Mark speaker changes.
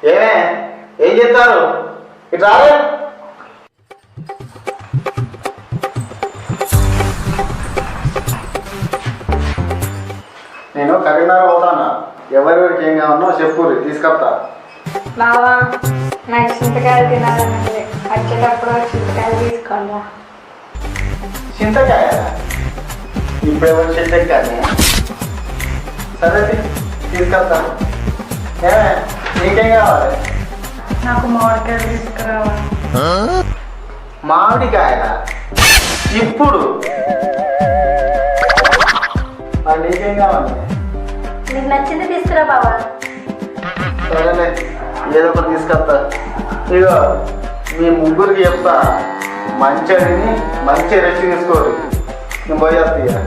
Speaker 1: ఏమే ఏం చెప్తారు ఇటు రాలే. నేను కరీంనగర్ పోతాను. ఎవరికి ఏం కావాలో చెప్పు తీసుకొస్తా.
Speaker 2: బావా నాకు చింతకాయలు తినాలన్నది, వచ్చేటప్పుడు చింతకాయలు తీసుకోండి.
Speaker 1: చింతకాయ ఇప్పుడు ఎవరు చింతకాయ? సరే తీసుకొస్తా. ఏమే నీకేం కావాలి?
Speaker 2: నాకు మామిడికాయలు తీసుకురావాలి.
Speaker 1: మామిడికాయ ఇప్పుడు నీకేం కావాలి?
Speaker 2: నీకు నచ్చింది తీసుకురా బావా.
Speaker 1: సరేలే ఏదో ఒకటి తీసుకొస్తా. ఇగో మీ ముగ్గురికి చెప్తా, మంచిగా తిని మంచిగా రెస్ట్ తీసుకోరు. నేను పోయేస్తా.